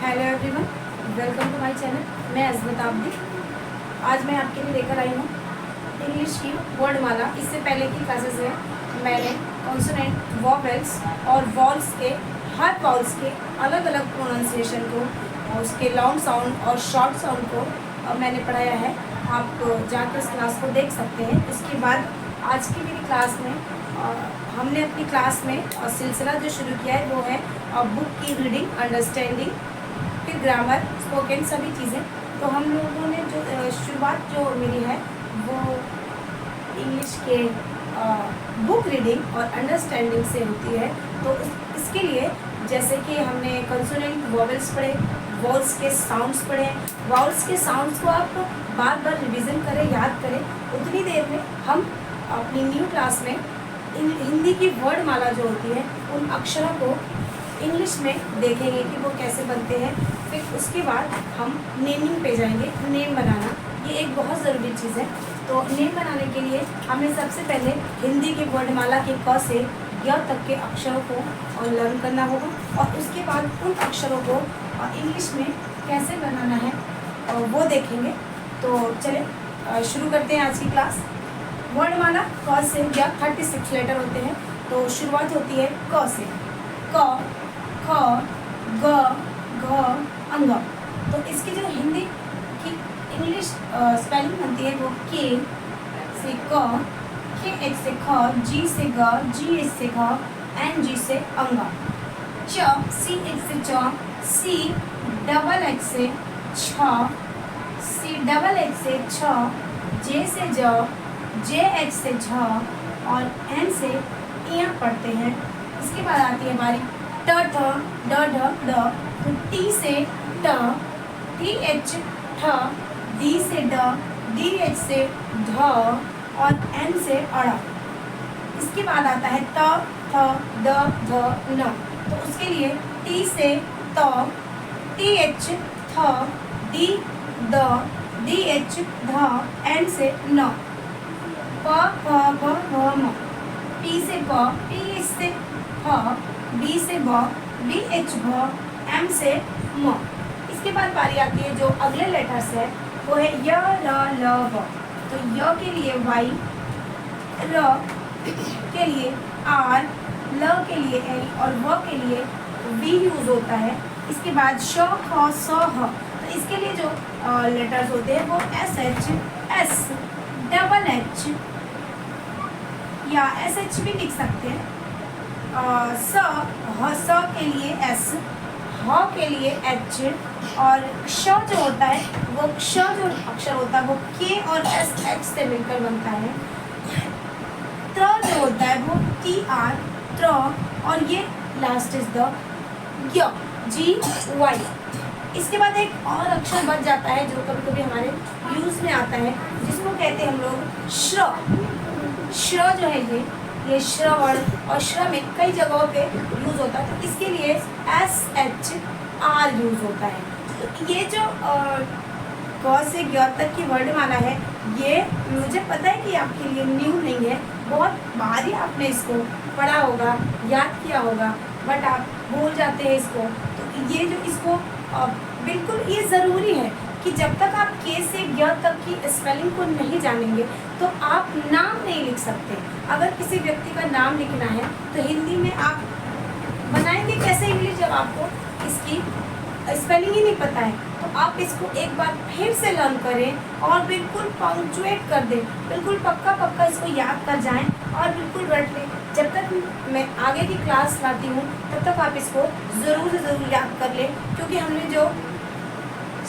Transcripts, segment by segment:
Hello everyone, welcome to my channel. मैं अज़मत आबदी। आज मैं आपके लिए लेकर आई हूँ इंग्लिश की वर्णमाला। इससे पहले की क्लासेस में मैंने कॉन्सोनेंट, वॉवेल्स और वॉल्स के हर वॉल्स के अलग अलग प्रोनाउंसिएशन को और उसके लॉन्ग साउंड और शॉर्ट साउंड को मैंने पढ़ाया है। आप जाकर इस क्लास को देख सकते हैं। उसके बाद आज की मेरी क्लास में हमने अपनी क्लास में सिलसिला जो शुरू किया है वो है बुक की रीडिंग, अंडरस्टैंडिंग, फिर ग्रामर, स्पोकन, सभी चीज़ें। तो हम लोगों ने जो शुरुआत जो मेरी है वो इंग्लिश के बुक रीडिंग और अंडरस्टैंडिंग से होती है। तो इसके लिए जैसे कि हमने कंसोनेंट, वॉवेल्स पढ़े, वॉल्स के साउंड्स पढ़े। वॉल्स के साउंड्स को आप बार बार रिवीजन करें, याद करें। उतनी देर में हम अपनी न्यू क्लास में हिंदी की वर्णमाला जो होती है उन अक्षरों को इंग्लिश में देखेंगे कि वो कैसे बनते हैं। फिर उसके बाद हम नेमिंग पे जाएंगे। नेम बनाना ये एक बहुत ज़रूरी चीज़ है। तो नेम बनाने के लिए हमें सबसे पहले हिंदी की वर्णमाला के क से य तक के अक्षरों को लर्न करना होगा और उसके बाद उन अक्षरों को इंग्लिश में कैसे बनाना है और वो देखेंगे। तो चलिए शुरू करते हैं आज की क्लास। वर्णमाला क से या 36 लेटर होते हैं। तो शुरुआत होती है क से। क, ख, ग, घ, अंग। तो इसकी जो हिंदी की इंग्लिश स्पेलिंग बनती है वो के से क, के एच से ख, जी से ग, जी एच से घ, एन जी से अंग। च, सी एच से च, सी डबल एच से छ, सी डबल एच से छ, जे से ज, जे एच से झ और एन से इया पढ़ते हैं। इसके बाद आती है बारी ट, ठ, ड, ढ, ड। तो टी से ट, टी एच ठ, डी से ड, डी एच से ध और एन से अड़। इसके बाद आता है त, थ, द, ध, न। तो उसके लिए टी से त, टी एच थ, डी द, डी एच ध, एन से न। प, फ, भ, भ, म। पी से प, पी एच से फ, बी से ब, बी एच भ, एम से म। इसके बाद बारी आती है जो अगले लेटर्स है वो है य, र, ल, व। तो य के लिए वाई, र के लिए आर, ल के लिए एल और व के लिए वी यूज होता है। इसके बाद श, ख, स, ह। तो इसके लिए जो लेटर्स होते हैं वो S H, S, double H या एस एच भी लिख सकते हैं। स, ह, स के लिए एस, ह के लिए एच और श जो होता है वो क्ष जो अक्षर होता है वो के और एस एच से मिलकर बनता है। त्र जो होता है वो टी आर, त्र, और ये लास्ट इज द य, जी वाई। इसके बाद एक और अक्षर बच जाता है जो कभी कभी हमारे यूज में आता है जिसको कहते हैं हम लोग श्र। श्र जो है ये श्रवण और श्र में कई जगहों पे यूज होता है। तो इसके लिए एस एच आर यूज होता है। तो ये जो क से ग तक की वर्णमाला है ये मुझे पता है कि आपके लिए न्यू नहीं है, बहुत बार ही आपने इसको पढ़ा होगा, याद किया होगा, बट आप भूल जाते हैं इसको। तो ये जो इसको बिल्कुल ये ज़रूरी है कि जब तक आप के से ग तक की स्पेलिंग को नहीं जानेंगे तो आप नाम नहीं लिख सकते। अगर किसी व्यक्ति का नाम लिखना है तो हिंदी में आप बनाएंगे कैसे इंग्लिश जब आपको इसकी स्पेलिंग ही नहीं पता है। तो आप इसको एक बार फिर से लर्न करें और बिल्कुल पंक्चुएट कर दें, बिल्कुल पक्का इसको याद कर जाएं और बिल्कुल रट लें। जब तक मैं आगे की क्लास लाती हूँ तब तक आप इसको ज़रूर से ज़रूर याद कर लें, क्योंकि हमने जो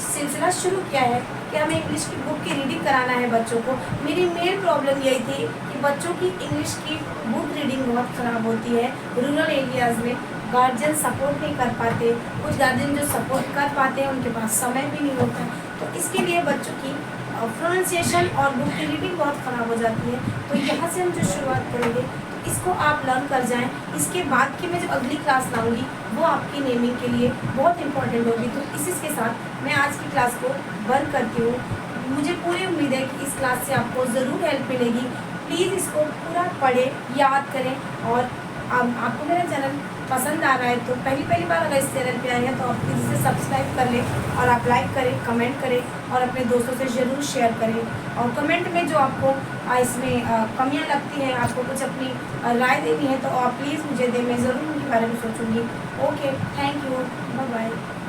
सिलसिला शुरू किया है कि हमें इंग्लिश की बुक की रीडिंग कराना है बच्चों को। मेरी मेन प्रॉब्लम यही थी कि बच्चों की इंग्लिश की बुक रीडिंग बहुत ख़राब होती है। रूरल एरियाज़ में गार्जियन सपोर्ट नहीं कर पाते, कुछ गार्जियन जो सपोर्ट कर पाते हैं उनके पास समय भी नहीं होता। तो इसके लिए बच्चों की प्रोनाउंसिएशन और बुक की रीडिंग बहुत ख़राब हो जाती है। तो यहाँ से हम जो शुरुआत करेंगे तो इसको आप लर्न कर जाएं। इसके बाद की मैं जो अगली क्लास लाऊंगी वो आपकी नेमिंग के लिए बहुत इंपॉर्टेंट होगी। तो इसी के साथ मैं आज की क्लास को बंद करती हूँ। मुझे पूरी उम्मीद है कि इस क्लास से आपको ज़रूर हेल्प मिलेगी। प्लीज़ इसको पूरा पढ़ें, याद करें और आपको मेरा चैनल पसंद आ रहा है तो पहली बार अगर इस चैनल पे आए हैं तो आप प्लीज़ इसे सब्सक्राइब कर लें और आप लाइक करें, कमेंट करें और अपने दोस्तों से ज़रूर शेयर करें। और कमेंट में जो आपको इसमें कमियां लगती हैं, आपको कुछ अपनी राय देनी है तो आप प्लीज़ मुझे दें, मैं ज़रूर उनके बारे में सोचूंगी। Okay, thank you, bye bye.